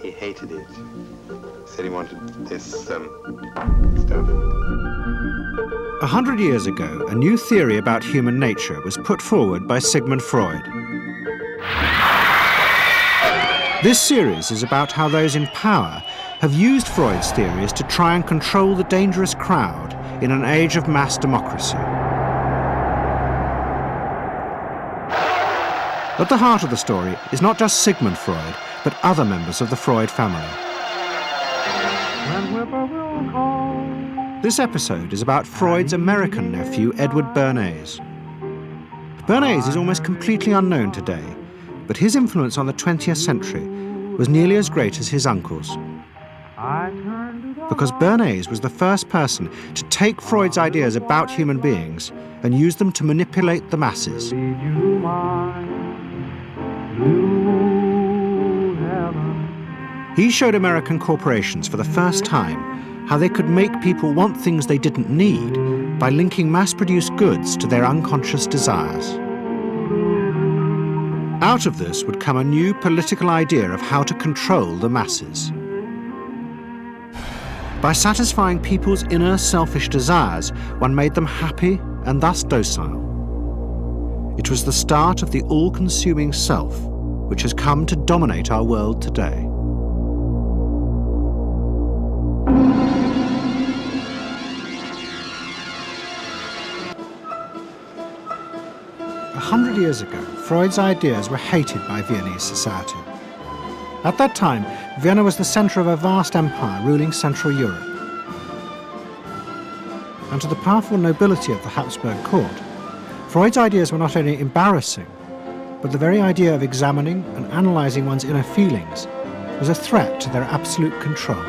He hated it. Said he wanted this stuff. 100 years ago, a new theory about human nature was put forward by Sigmund Freud. This series is about how those in power have used Freud's theories to try and control the dangerous crowd in an age of mass democracy. At the heart of the story is not just Sigmund Freud, but other members of the Freud family. This episode is about Freud's American nephew, Edward Bernays. Bernays is almost completely unknown today, but his influence on the 20th century was nearly as great as his uncle's. Because Bernays was the first person to take Freud's ideas about human beings and use them to manipulate the masses. He showed American corporations for the first time how they could make people want things they didn't need by linking mass-produced goods to their unconscious desires. Out of this would come a new political idea of how to control the masses. By satisfying people's inner selfish desires, one made them happy and thus docile. It was the start of the all-consuming self, which has come to dominate our world today. A 100 years ago, Freud's ideas were hated by Viennese society. At that time, Vienna was the centre of a vast empire ruling Central Europe. And to the powerful nobility of the Habsburg court, Freud's ideas were not only embarrassing, but the very idea of examining and analysing one's inner feelings was a threat to their absolute control.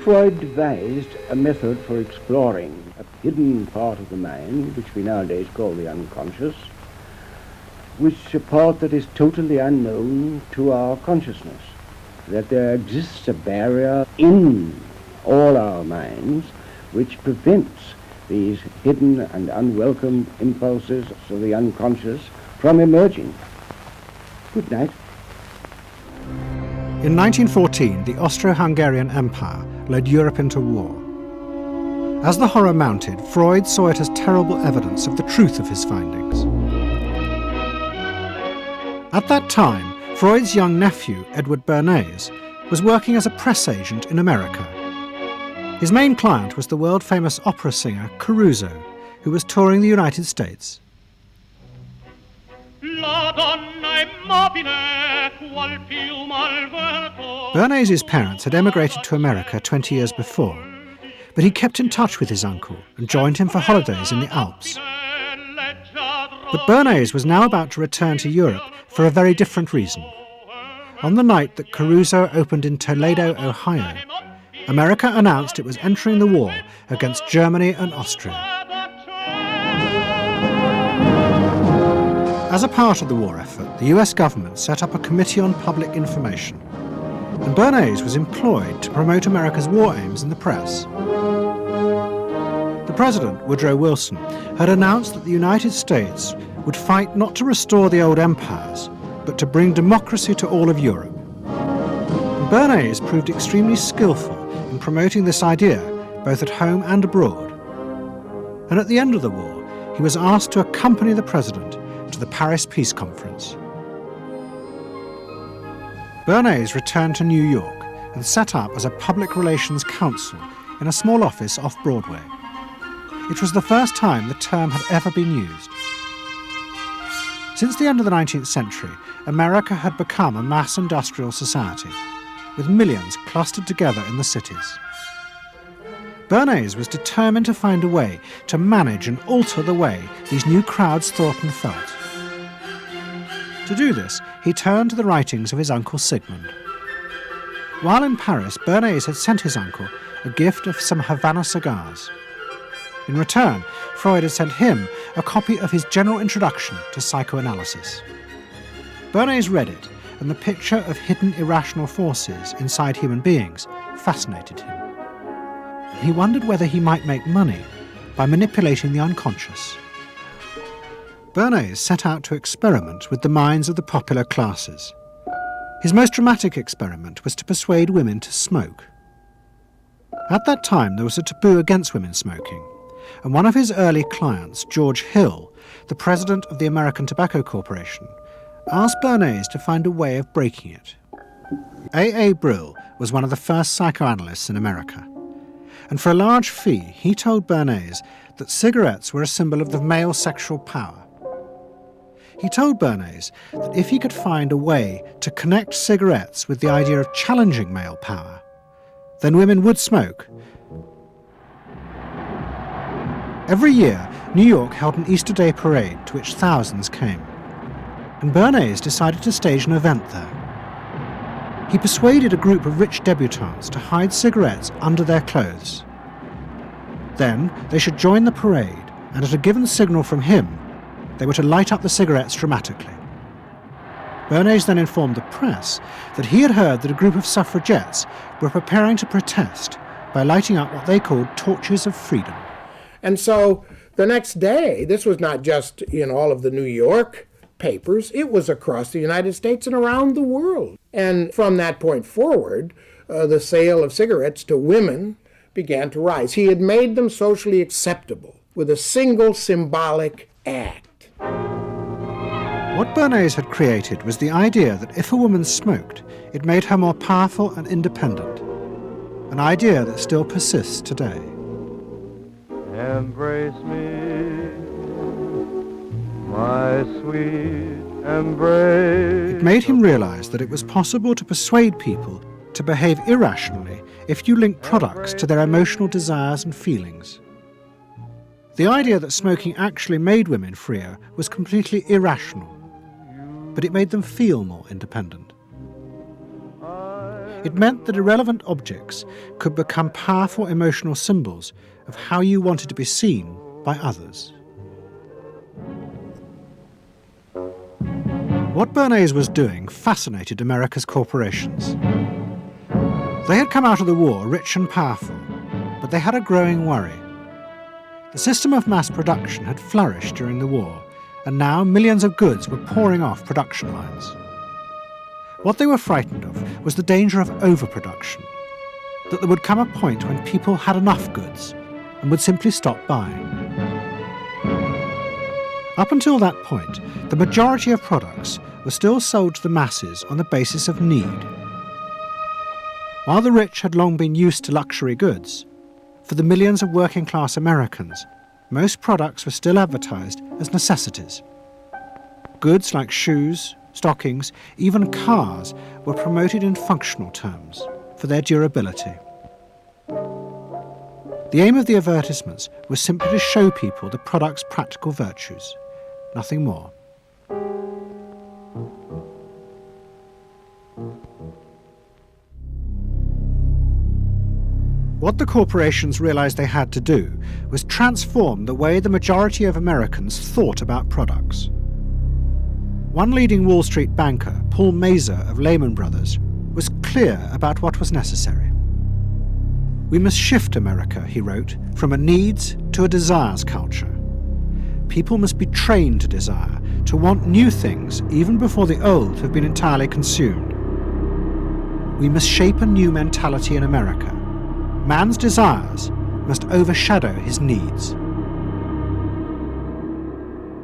Freud devised a method for exploring a hidden part of the mind, which we nowadays call the unconscious, which is a part that is totally unknown to our consciousness, that there exists a barrier in all our minds which prevents these hidden and unwelcome impulses of the unconscious from emerging. Good night. In 1914, the Austro-Hungarian Empire led Europe into war. As the horror mounted, Freud saw it as terrible evidence of the truth of his findings. At that time, Freud's young nephew, Edward Bernays, was working as a press agent in America. His main client was the world-famous opera singer Caruso, who was touring the United States. Bernays' parents had emigrated to America 20 years before, but he kept in touch with his uncle and joined him for holidays in the Alps. But Bernays was now about to return to Europe for a very different reason. On the night that Caruso opened in Toledo, Ohio, America announced it was entering the war against Germany and Austria. As a part of the war effort, the US government set up a Committee on Public Information, and Bernays was employed to promote America's war aims in the press. The President, Woodrow Wilson, had announced that the United States would fight not to restore the old empires, but to bring democracy to all of Europe. And Bernays proved extremely skillful in promoting this idea, both at home and abroad. And at the end of the war, he was asked to accompany the President to the Paris Peace Conference. Bernays returned to New York and set up as a public relations counsel in a small office off Broadway. It was the first time the term had ever been used. Since the end of the 19th century, America had become a mass industrial society, with millions clustered together in the cities. Bernays was determined to find a way to manage and alter the way these new crowds thought and felt. To do this, he turned to the writings of his uncle Sigmund. While in Paris, Bernays had sent his uncle a gift of some Havana cigars. In return, Freud had sent him a copy of his general introduction to psychoanalysis. Bernays read it, and the picture of hidden irrational forces inside human beings fascinated him. He wondered whether he might make money by manipulating the unconscious. Bernays set out to experiment with the minds of the popular classes. His most dramatic experiment was to persuade women to smoke. At that time, there was a taboo against women smoking, and one of his early clients, George Hill, the president of the American Tobacco Corporation, asked Bernays to find a way of breaking it. A. Brill was one of the first psychoanalysts in America, and for a large fee, he told Bernays that cigarettes were a symbol of the male sexual power. He told Bernays that if he could find a way to connect cigarettes with the idea of challenging male power, then women would smoke. Every year, New York held an Easter Day parade to which thousands came, and Bernays decided to stage an event there. He persuaded a group of rich debutantes to hide cigarettes under their clothes. Then they should join the parade, and at a given signal from him, they were to light up the cigarettes dramatically. Bernays then informed the press that he had heard that a group of suffragettes were preparing to protest by lighting up what they called torches of freedom. And so the next day, this was not just in all of the New York papers, it was across the United States and around the world. And from that point forward, the sale of cigarettes to women began to rise. He had made them socially acceptable with a single symbolic act. What Bernays had created was the idea that if a woman smoked, it made her more powerful and independent, an idea that still persists today. Embrace me, my sweet embrace. It made him realize that it was possible to persuade people to behave irrationally if you link products to their emotional desires and feelings. The idea that smoking actually made women freer was completely irrational, but it made them feel more independent. It meant that irrelevant objects could become powerful emotional symbols of how you wanted to be seen by others. What Bernays was doing fascinated America's corporations. They had come out of the war rich and powerful, but they had a growing worry. The system of mass production had flourished during the war, and now millions of goods were pouring off production lines. What they were frightened of was the danger of overproduction, that there would come a point when people had enough goods and would simply stop buying. Up until that point, the majority of products were still sold to the masses on the basis of need. While the rich had long been used to luxury goods, for the millions of working-class Americans, most products were still advertised as necessities. Goods like shoes, stockings, even cars were promoted in functional terms for their durability. The aim of the advertisements was simply to show people the product's practical virtues, nothing more. What the corporations realized they had to do was transform the way the majority of Americans thought about products. One leading Wall Street banker, Paul Mazur of Lehman Brothers, was clear about what was necessary. "We must shift America," he wrote, "from a needs to a desires culture. People must be trained to desire, to want new things even before the old have been entirely consumed. We must shape a new mentality in America. Man's desires must overshadow his needs."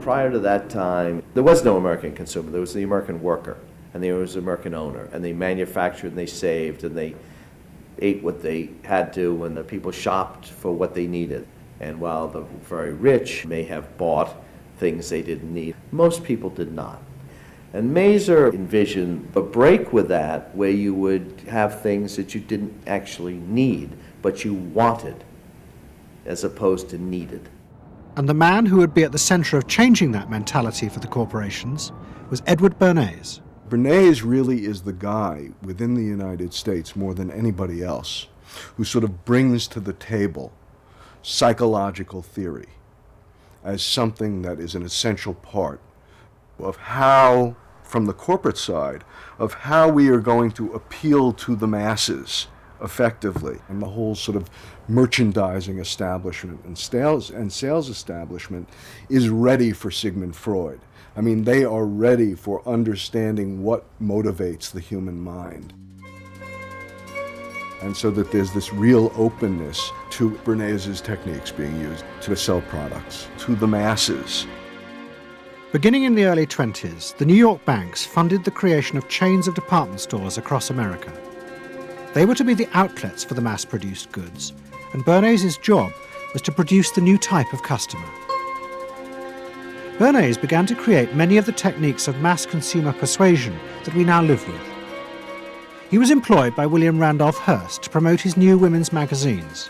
Prior to that time, there was no American consumer. There was the American worker, and there was the American owner, and they manufactured and they saved and they ate what they had to, and the people shopped for what they needed. And while the very rich may have bought things they didn't need, most people did not. And Mazur envisioned a break with that where you would have things that you didn't actually need, but you wanted, as opposed to needed. And the man who would be at the center of changing that mentality for the corporations was Edward Bernays. Bernays really is the guy within the United States more than anybody else who sort of brings to the table psychological theory as something that is an essential part of how, from the corporate side, of how we are going to appeal to the masses effectively. And the whole sort of merchandising establishment and sales establishment is ready for Sigmund Freud. I mean, they are ready for understanding what motivates the human mind. And so that there's this real openness to Bernays' techniques being used to sell products to the masses. Beginning in the early 20s, the New York banks funded the creation of chains of department stores across America. They were to be the outlets for the mass-produced goods, and Bernays' job was to produce the new type of customer. Bernays began to create many of the techniques of mass consumer persuasion that we now live with. He was employed by William Randolph Hearst to promote his new women's magazines,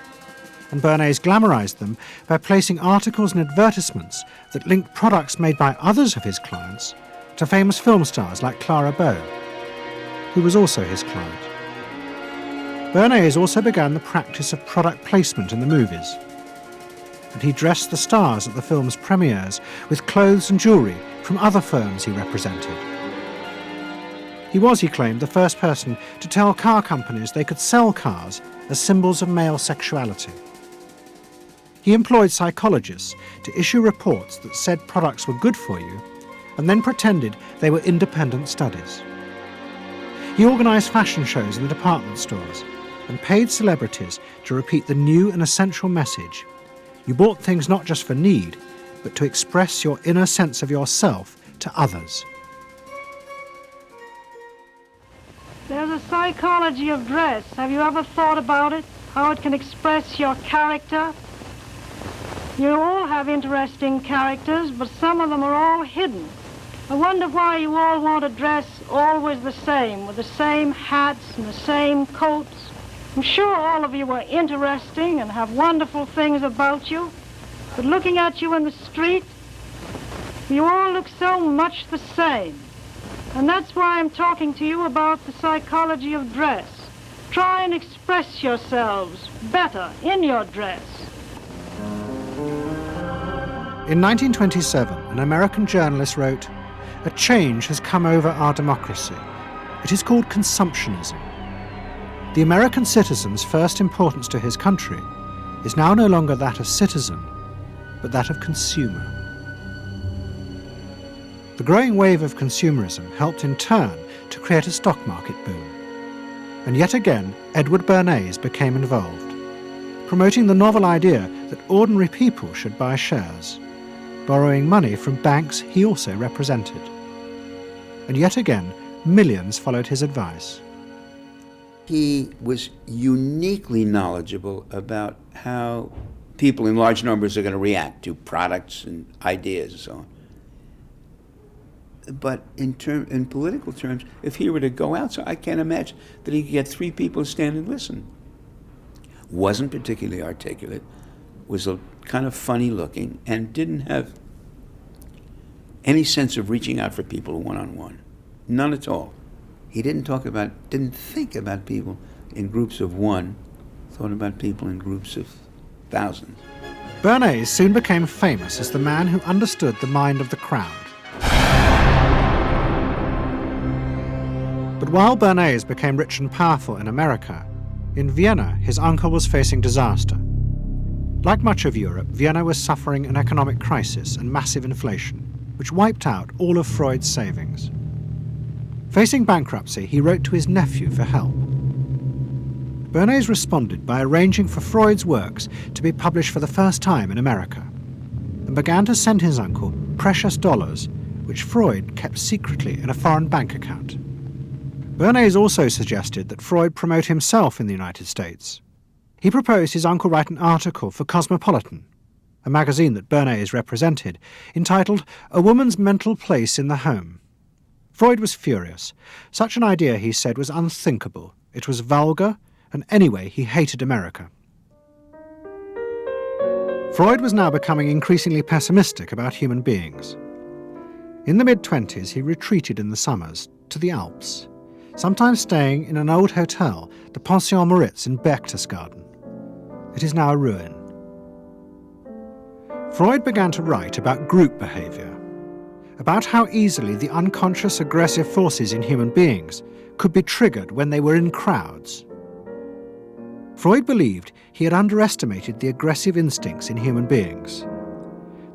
and Bernays glamorized them by placing articles and advertisements that linked products made by others of his clients to famous film stars like Clara Bow, who was also his client. Bernays also began the practice of product placement in the movies, and he dressed the stars at the film's premieres with clothes and jewellery from other firms he represented. He was, he claimed, the first person to tell car companies they could sell cars as symbols of male sexuality. He employed psychologists to issue reports that said products were good for you and then pretended they were independent studies. He organised fashion shows in the department stores and paid celebrities to repeat the new and essential message: you bought things not just for need, but to express your inner sense of yourself to others. There's a psychology of dress. Have you ever thought about it? How it can express your character? You all have interesting characters, but some of them are all hidden. I wonder why you all want to dress always the same, with the same hats and the same coats. I'm sure all of you are interesting and have wonderful things about you, but looking at you in the street, you all look so much the same. And that's why I'm talking to you about the psychology of dress. Try and express yourselves better in your dress. In 1927, an American journalist wrote, "A change has come over our democracy. It is called consumptionism. The American citizen's first importance to his country is now no longer that of citizen, but that of consumer." The growing wave of consumerism helped in turn to create a stock market boom. And yet again, Edward Bernays became involved, promoting the novel idea that ordinary people should buy shares, borrowing money from banks he also represented. And yet again, millions followed his advice. He was uniquely knowledgeable about how people in large numbers are going to react to products and ideas and so on. But in political terms, if he were to go out, so I can't imagine that he could get 3 people to stand and listen. Wasn't particularly articulate, was a kind of funny looking, and didn't have any sense of reaching out for people one-on-one. None at all. He didn't think about people in groups of one, thought about people in groups of thousands. Bernays soon became famous as the man who understood the mind of the crowd. But while Bernays became rich and powerful in America, in Vienna his uncle was facing disaster. Like much of Europe, Vienna was suffering an economic crisis and massive inflation, which wiped out all of Freud's savings. Facing bankruptcy, he wrote to his nephew for help. Bernays responded by arranging for Freud's works to be published for the first time in America, and began to send his uncle precious dollars, which Freud kept secretly in a foreign bank account. Bernays also suggested that Freud promote himself in the United States. He proposed his uncle write an article for Cosmopolitan, a magazine that Bernays represented, entitled "A Woman's Mental Place in the Home." Freud was furious. Such an idea, he said, was unthinkable. It was vulgar, and anyway, he hated America. Freud was now becoming increasingly pessimistic about human beings. In the mid-20s, he retreated in the summers to the Alps, sometimes staying in an old hotel, the Pension Moritz in Berchtesgaden. It is now a ruin. Freud began to write about group behavior, about how easily the unconscious aggressive forces in human beings could be triggered when they were in crowds. Freud believed he had underestimated the aggressive instincts in human beings.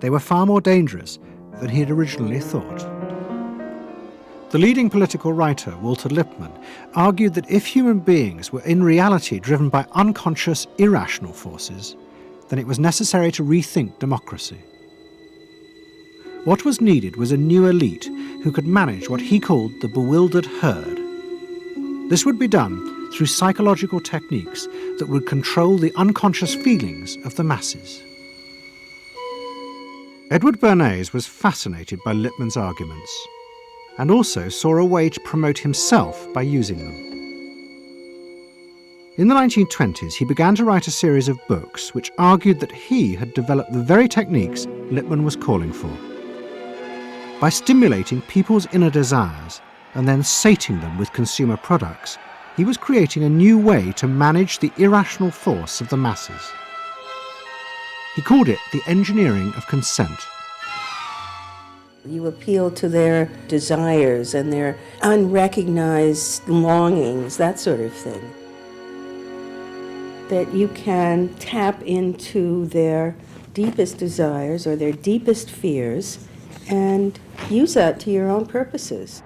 They were far more dangerous than he had originally thought. The leading political writer, Walter Lippmann, argued that if human beings were in reality driven by unconscious, irrational forces, then it was necessary to rethink democracy. What was needed was a new elite who could manage what he called the bewildered herd. This would be done through psychological techniques that would control the unconscious feelings of the masses. Edward Bernays was fascinated by Lippmann's arguments, and also saw a way to promote himself by using them. In the 1920s, he began to write a series of books which argued that he had developed the very techniques Lippmann was calling for. By stimulating people's inner desires and then sating them with consumer products, he was creating a new way to manage the irrational force of the masses. He called it the engineering of consent. You appeal to their desires and their unrecognized longings, that sort of thing. That you can tap into their deepest desires or their deepest fears and use that to your own purposes.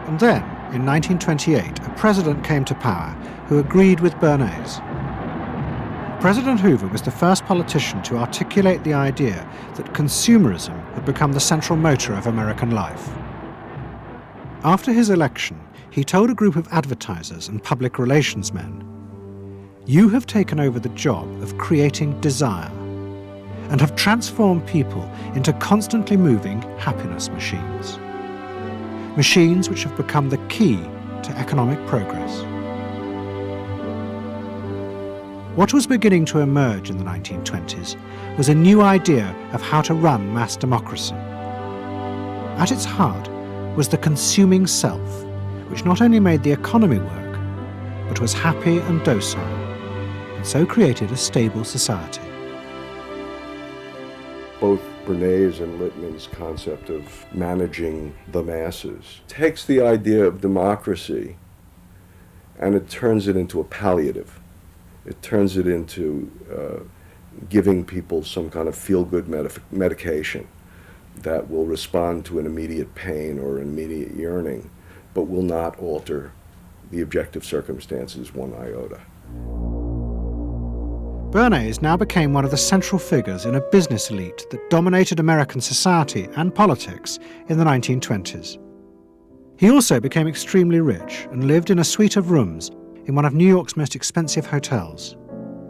And then, in 1928, a president came to power who agreed with Bernays. President Hoover was the first politician to articulate the idea that consumerism had become the central motor of American life. After his election, he told a group of advertisers and public relations men, "You have taken over the job of creating desire and have transformed people into constantly moving happiness machines. Machines which have become the key to economic progress." What was beginning to emerge in the 1920s was a new idea of how to run mass democracy. At its heart was the consuming self, which not only made the economy work, but was happy and docile, and so created a stable society. Both Bernays and Lippmann's concept of managing the masses takes the idea of democracy and it turns it into a palliative. It turns it into giving people some kind of feel-good medication that will respond to an immediate pain or an immediate yearning, but will not alter the objective circumstances one iota. Bernays now became one of the central figures in a business elite that dominated American society and politics in the 1920s. He also became extremely rich and lived in a suite of rooms in one of New York's most expensive hotels,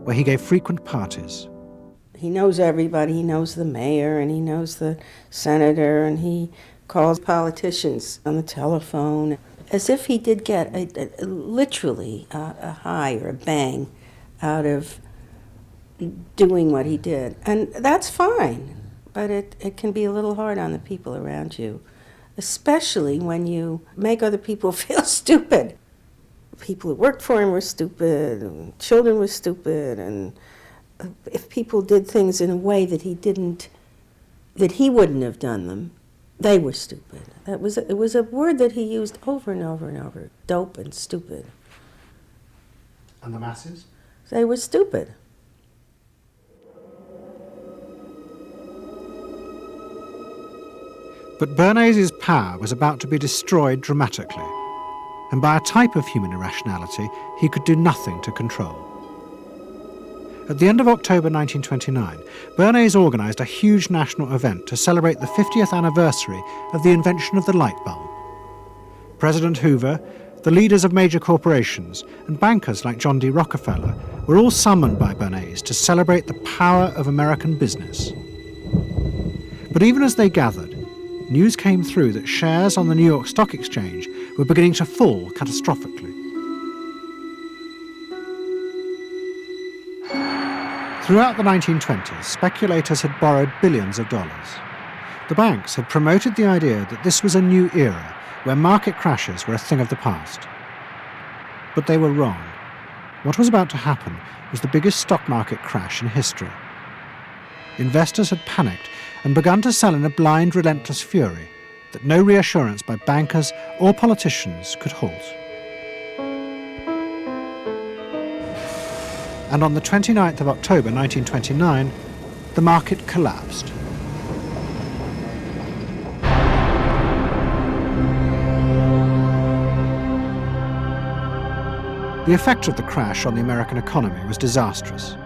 where he gave frequent parties. He knows everybody. He knows the mayor and he knows the senator, and he calls politicians on the telephone, as if he did get literally a high or a bang out of doing what he did. And that's fine, but it can be a little hard on the people around you, especially when you make other people feel stupid. People who worked for him were stupid, and children were stupid, and if people did things in a way that he wouldn't have done them, they were stupid. It was a word that he used over and over and over, dope and stupid. And the masses? They were stupid. But Bernays' power was about to be destroyed dramatically, and by a type of human irrationality he could do nothing to control. At the end of October 1929, Bernays organised a huge national event to celebrate the 50th anniversary of the invention of the light bulb. President Hoover, the leaders of major corporations, and bankers like John D. Rockefeller were all summoned by Bernays to celebrate the power of American business. But even as they gathered, news came through that shares on the New York Stock Exchange were beginning to fall catastrophically. Throughout the 1920s, speculators had borrowed billions of dollars. The banks had promoted the idea that this was a new era where market crashes were a thing of the past. But they were wrong. What was about to happen was the biggest stock market crash in history. Investors had panicked and begun to sell in a blind, relentless fury that no reassurance by bankers or politicians could halt. and on the 29th of October 1929, the market collapsed. The effect of the crash on the American economy was disastrous.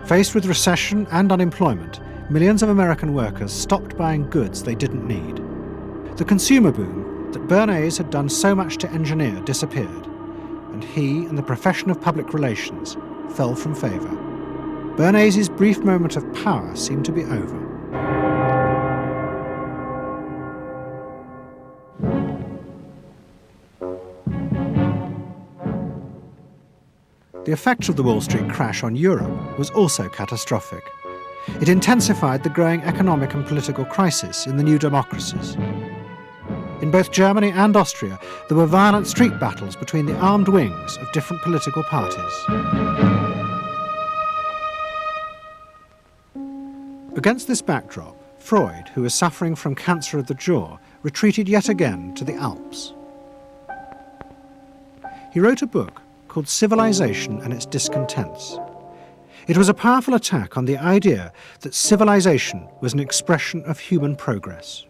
Faced with recession and unemployment, millions of American workers stopped buying goods they didn't need. The consumer boom that Bernays had done so much to engineer disappeared, and he and the profession of public relations fell from favour. Bernays' brief moment of power seemed to be over. The effect of the Wall Street crash on Europe was also catastrophic. It intensified the growing economic and political crisis in the new democracies. In both Germany and Austria, there were violent street battles between the armed wings of different political parties. Against this backdrop, Freud, who was suffering from cancer of the jaw, retreated yet again to the Alps. He wrote a book called Civilization and Its Discontents. It was a powerful attack on the idea that civilization was an expression of human progress.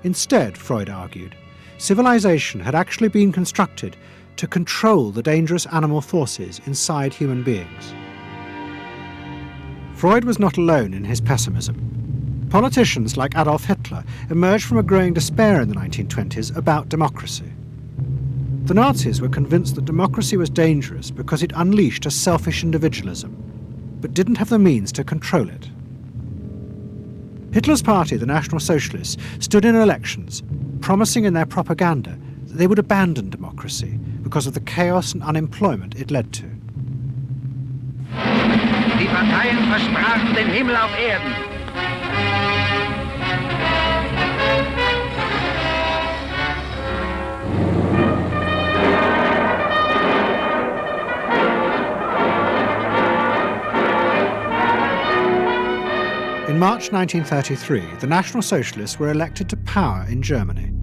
Instead, Freud argued, civilization had actually been constructed to control the dangerous animal forces inside human beings. Freud was not alone in his pessimism. Politicians like Adolf Hitler emerged from a growing despair in the 1920s about democracy. The Nazis were convinced that democracy was dangerous because it unleashed a selfish individualism, but didn't have the means to control it. Hitler's party, the National Socialists, stood in elections, promising in their propaganda that they would abandon democracy because of the chaos and unemployment it led to. Die Parteien versprachen den Himmel auf Erden. In March 1933, the National Socialists were elected to power in Germany,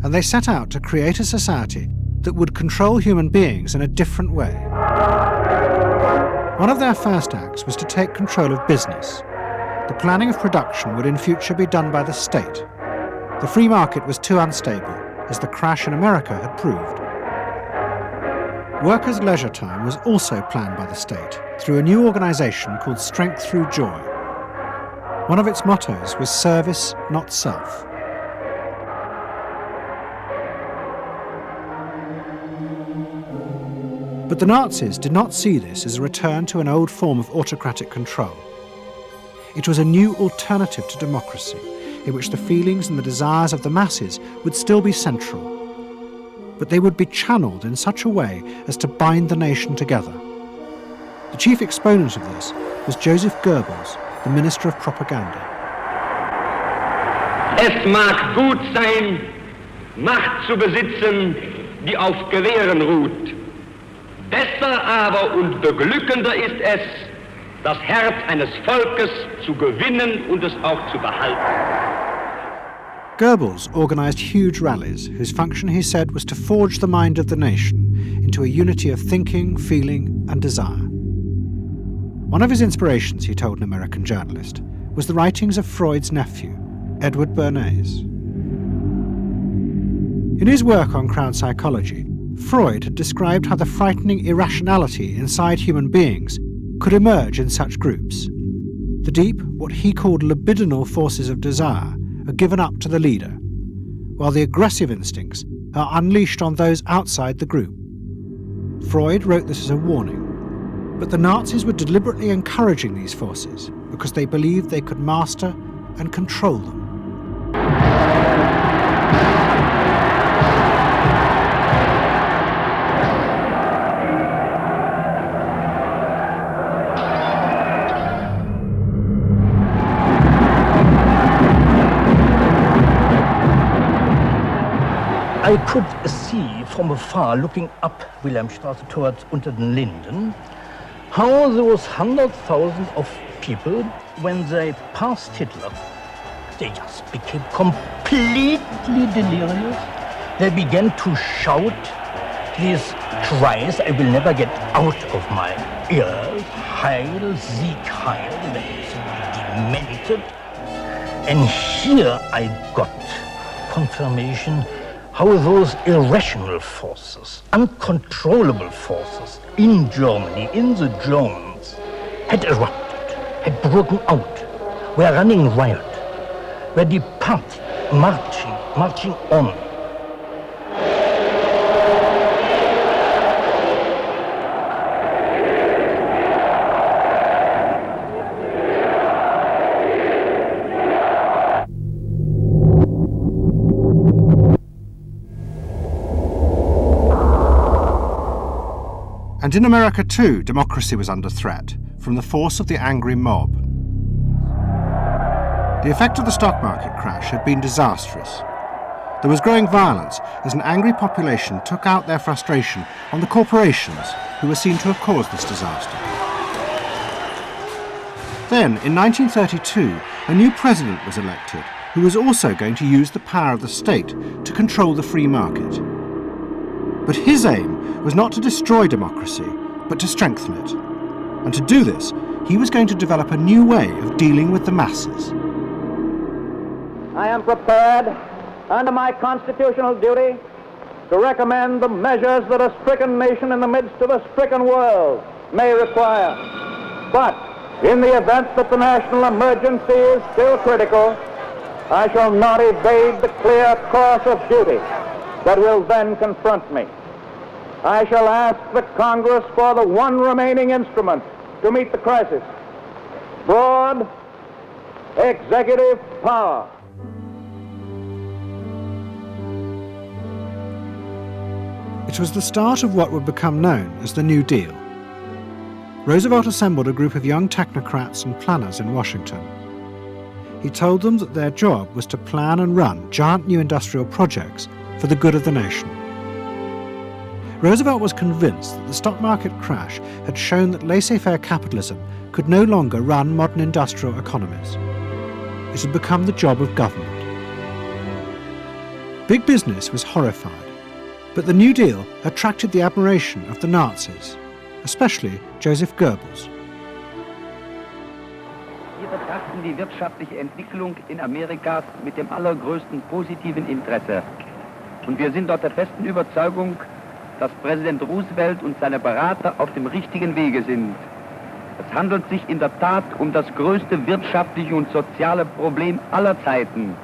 and they set out to create a society that would control human beings in a different way. One of their first acts was to take control of business. The planning of production would in future be done by the state. The free market was too unstable, as the crash in America had proved. Workers' leisure time was also planned by the state through a new organisation called Strength Through Joy. One of its mottos was service, not self. But the Nazis did not see this as a return to an old form of autocratic control. It was a new alternative to democracy, in which the feelings and the desires of the masses would still be central, but they would be channeled in such a way as to bind the nation together. The chief exponent of this was Joseph Goebbels, the Minister of Propaganda. Es mag gut sein, Macht zu besitzen, die auf Gewehren ruht. Besser aber und beglückender ist es, das Herz eines Volkes zu gewinnen und es auch zu behalten. Goebbels organised huge rallies whose function, he said, was to forge the mind of the nation into a unity of thinking, feeling and desire. One of his inspirations, he told an American journalist, was the writings of Freud's nephew, Edward Bernays. In his work on crowd psychology, Freud had described how the frightening irrationality inside human beings could emerge in such groups. The deep, what he called libidinal forces of desire, are given up to the leader, while the aggressive instincts are unleashed on those outside the group. Freud wrote this as a warning, but the Nazis were deliberately encouraging these forces because they believed they could master and control them. I could see from afar, looking up Wilhelmstraße towards Unter den Linden, how those 100,000 of people, when they passed Hitler, they just became completely delirious. They began to shout, these cries I will never get out of my ears. Heil, Sieg, Heil, they demented. And here I got confirmation how those irrational forces, uncontrollable forces in Germany, in the Germans, had erupted, had broken out, were running wild, were departing, marching on. And in America too, democracy was under threat from the force of the angry mob. The effect of the stock market crash had been disastrous. There was growing violence as an angry population took out their frustration on the corporations who were seen to have caused this disaster. Then, in 1932, a new president was elected who was also going to use the power of the state to control the free market. But his aim was not to destroy democracy, but to strengthen it. And to do this, he was going to develop a new way of dealing with the masses. I am prepared, under my constitutional duty, to recommend the measures that a stricken nation in the midst of a stricken world may require. But in the event that the national emergency is still critical, I shall not evade the clear course of duty that will then confront me. I shall ask the Congress for the one remaining instrument to meet the crisis: broad executive power. It was the start of what would become known as the New Deal. Roosevelt assembled a group of young technocrats and planners in Washington. He told them that their job was to plan and run giant new industrial projects for the good of the nation. Roosevelt was convinced that the stock market crash had shown that laissez-faire capitalism could no longer run modern industrial economies. It had become the job of government. Big business was horrified, but the New Deal attracted the admiration of the Nazis, especially Joseph Goebbels. Wir betrachten die wirtschaftliche Entwicklung in Amerika mit dem allergrößten positiven Interesse. Und wir sind dort der festen Überzeugung, dass Präsident Roosevelt und seine Berater auf dem richtigen Wege sind. Es handelt sich in der Tat um das größte wirtschaftliche und soziale Problem aller Zeiten.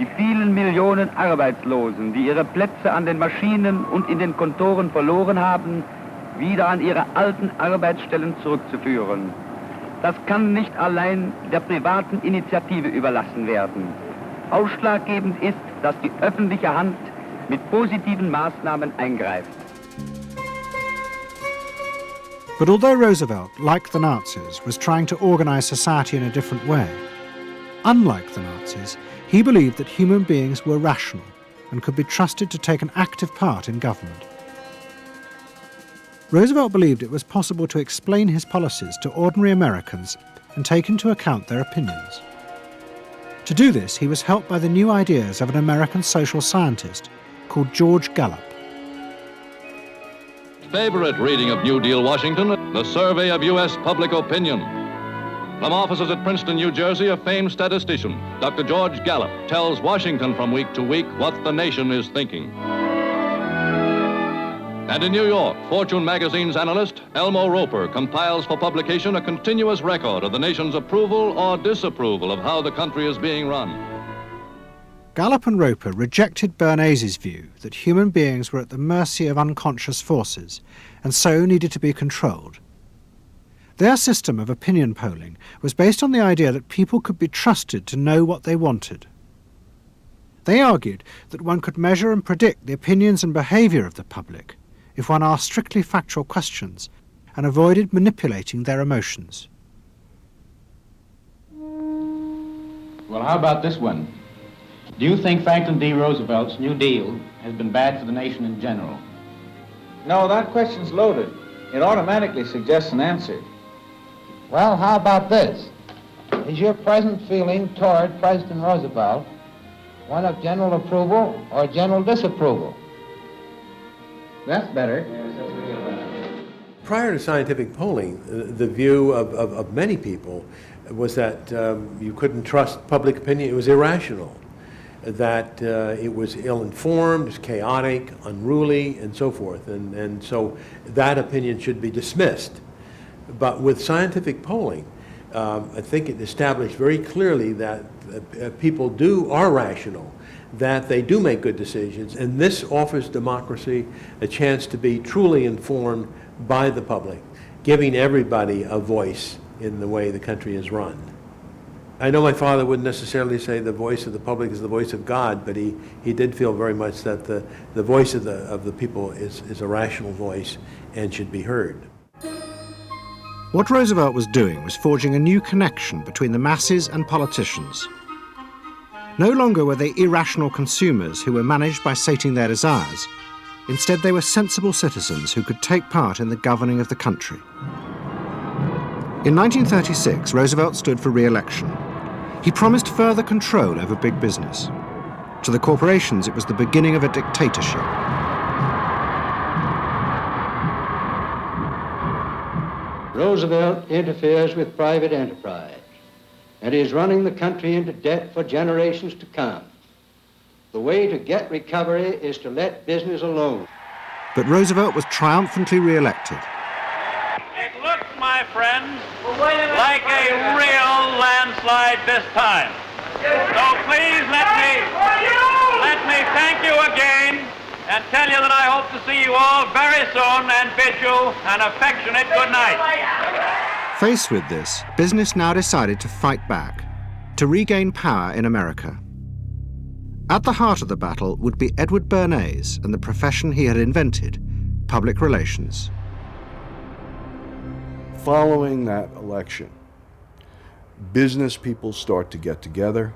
Die vielen Millionen Arbeitslosen, die ihre Plätze an den Maschinen und in den Kontoren verloren haben, wieder an ihre alten Arbeitsstellen zurückzuführen. Das kann nicht allein der privaten Initiative überlassen werden. Ausschlaggebend ist, dass die öffentliche Hand mit positiven Maßnahmen eingreift. But although Roosevelt, like the Nazis, was trying to organize society in a different way, unlike the Nazis, he believed that human beings were rational and could be trusted to take an active part in government. Roosevelt believed it was possible to explain his policies to ordinary Americans and take into account their opinions. To do this, he was helped by the new ideas of an American social scientist called George Gallup. Favorite reading of New Deal Washington, the survey of U.S. public opinion. From offices at Princeton, New Jersey, a famed statistician, Dr. George Gallup, tells Washington from week to week what the nation is thinking. And in New York, Fortune magazine's analyst, Elmo Roper, compiles for publication a continuous record of the nation's approval or disapproval of how the country is being run. Gallup and Roper rejected Bernays' view that human beings were at the mercy of unconscious forces and so needed to be controlled. Their system of opinion polling was based on the idea that people could be trusted to know what they wanted. They argued that one could measure and predict the opinions and behaviour of the public if one asked strictly factual questions and avoided manipulating their emotions. Well, how about this one? Do you think Franklin D. Roosevelt's New Deal has been bad for the nation in general? No, that question's loaded. It automatically suggests an answer. Well, how about this? Is your present feeling toward President Roosevelt one of general approval or general disapproval? That's better. Prior to scientific polling, the view of many people was that you couldn't trust public opinion. It was irrational, that it was ill-informed, it was chaotic, unruly, and so forth. And so that opinion should be dismissed. But with scientific polling, I think it established very clearly that people are rational, that they do make good decisions, and this offers democracy a chance to be truly informed by the public, giving everybody a voice in the way the country is run. I know my father wouldn't necessarily say the voice of the public is the voice of God, but he did feel very much that the voice of the people is a rational voice and should be heard. What Roosevelt was doing was forging a new connection between the masses and politicians. No longer were they irrational consumers who were managed by sating their desires. Instead, they were sensible citizens who could take part in the governing of the country. In 1936, Roosevelt stood for re-election. He promised further control over big business. To the corporations, it was the beginning of a dictatorship. Roosevelt interferes with private enterprise and is running the country into debt for generations to come. The way to get recovery is to let business alone. But Roosevelt was triumphantly re-elected. It looks, my friends, like a real landslide this time. So please let me thank you again and tell you that I hope to see you all very soon and bid you an affectionate good night. Faced with this, business now decided to fight back, to regain power in America. At the heart of the battle would be Edward Bernays and the profession he had invented, public relations. Following that election, business people start to get together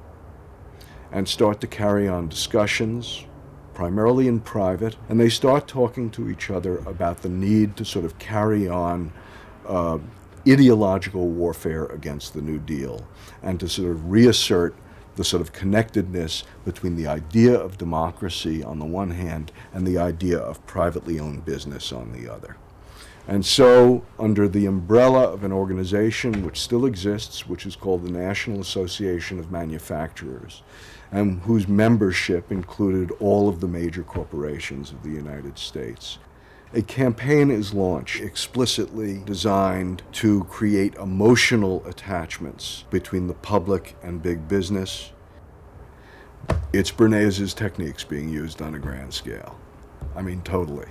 and start to carry on discussions, primarily in private, and they start talking to each other about the need to sort of carry on ideological warfare against the New Deal and to sort of reassert the sort of connectedness between the idea of democracy on the one hand and the idea of privately owned business on the other. And so, under the umbrella of an organization which still exists, which is called the National Association of Manufacturers, and whose membership included all of the major corporations of the United States, a campaign is launched explicitly designed to create emotional attachments between the public and big business. It's Bernays' techniques being used on a grand scale. I mean, totally.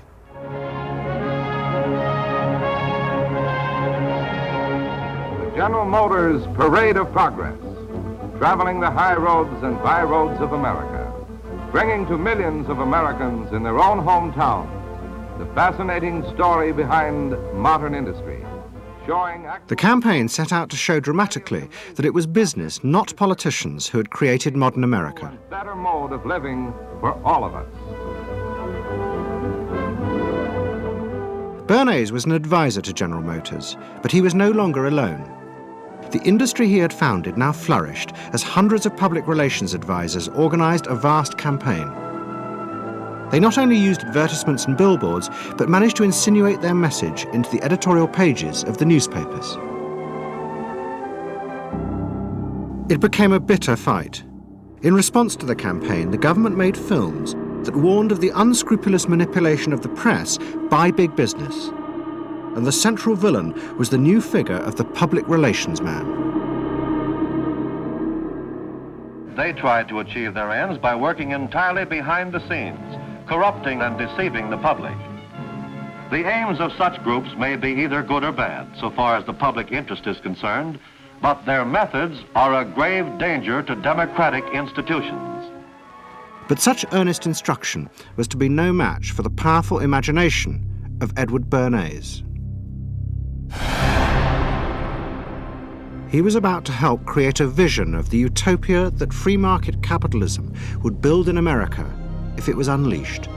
The General Motors Parade of Progress, traveling the high roads and byroads of America, bringing to millions of Americans in their own hometown the fascinating story behind modern industry, showing... The campaign set out to show dramatically that it was business, not politicians, who had created modern America. A better mode of living for all of us. Bernays was an advisor to General Motors, but he was no longer alone. The industry he had founded now flourished as hundreds of public relations advisors organized a vast campaign. They not only used advertisements and billboards, but managed to insinuate their message into the editorial pages of the newspapers. It became a bitter fight. In response to the campaign, the government made films that warned of the unscrupulous manipulation of the press by big business. And the central villain was the new figure of the public relations man. They tried to achieve their ends by working entirely behind the scenes, corrupting and deceiving the public. The aims of such groups may be either good or bad, so far as the public interest is concerned, but their methods are a grave danger to democratic institutions. But such earnest instruction was to be no match for the powerful imagination of Edward Bernays. He was about to help create a vision of the utopia that free market capitalism would build in America if it was unleashed.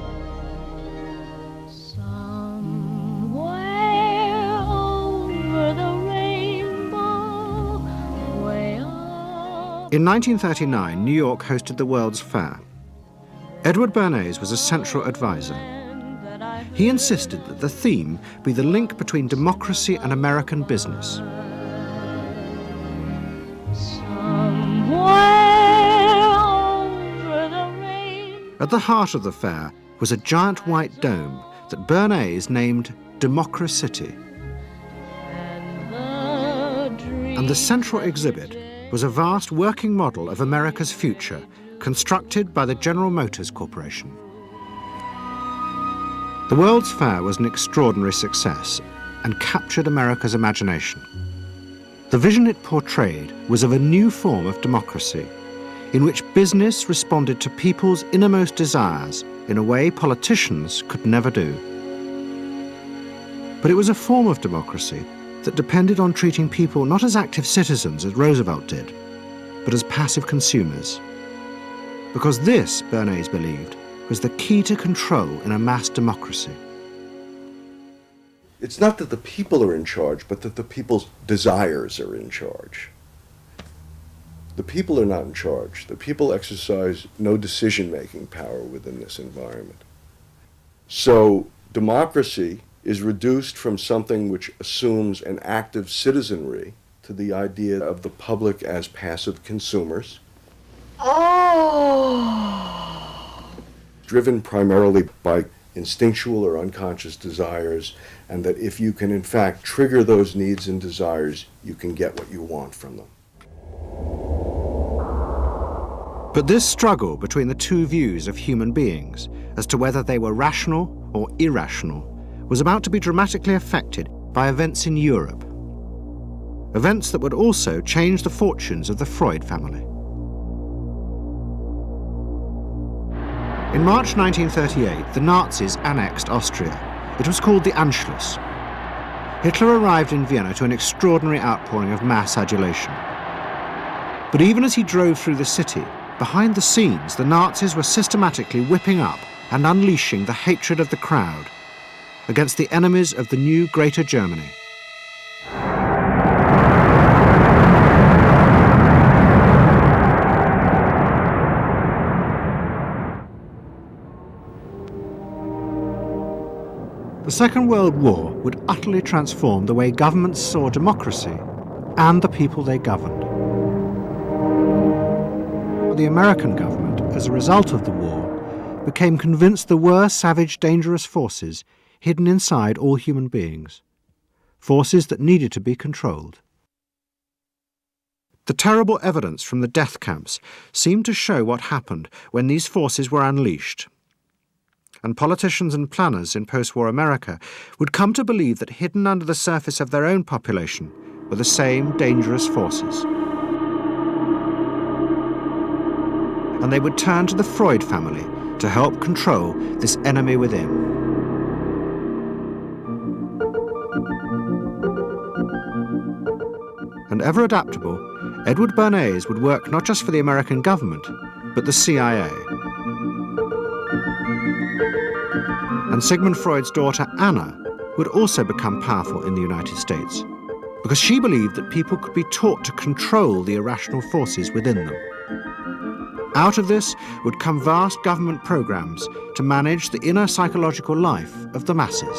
In 1939, New York hosted the World's Fair. Edward Bernays was a central advisor. He insisted that the theme be the link between democracy and American business. At the heart of the fair was a giant white dome that Bernays named Democracy. And the central exhibit was a vast working model of America's future, constructed by the General Motors Corporation. The World's Fair was an extraordinary success and captured America's imagination. The vision it portrayed was of a new form of democracy, in which business responded to people's innermost desires in a way politicians could never do. But it was a form of democracy that depended on treating people not as active citizens as Roosevelt did, but as passive consumers. Because this, Bernays believed, was the key to control in a mass democracy. It's not that the people are in charge, but that the people's desires are in charge. The people are not in charge. The people exercise no decision-making power within this environment. So democracy is reduced from something which assumes an active citizenry to the idea of the public as passive consumers. Driven primarily by instinctual or unconscious desires, and that if you can in fact trigger those needs and desires, you can get what you want from them. But this struggle between the two views of human beings as to whether they were rational or irrational was about to be dramatically affected by events in Europe. Events that would also change the fortunes of the Freud family. In March 1938, the Nazis annexed Austria. It was called the Anschluss. Hitler arrived in Vienna to an extraordinary outpouring of mass adulation. But even as he drove through the city, behind the scenes, the Nazis were systematically whipping up and unleashing the hatred of the crowd against the enemies of the new Greater Germany. The Second World War would utterly transform the way governments saw democracy and the people they governed. The American government, as a result of the war, became convinced there were savage, dangerous forces hidden inside all human beings, forces that needed to be controlled. The terrible evidence from the death camps seemed to show what happened when these forces were unleashed. And politicians and planners in post-war America would come to believe that hidden under the surface of their own population were the same dangerous forces. And they would turn to the Freud family to help control this enemy within. And ever adaptable, Edward Bernays would work not just for the American government, but the CIA. And Sigmund Freud's daughter, Anna, would also become powerful in the United States, because she believed that people could be taught to control the irrational forces within them. Out of this would come vast government programs to manage the inner psychological life of the masses.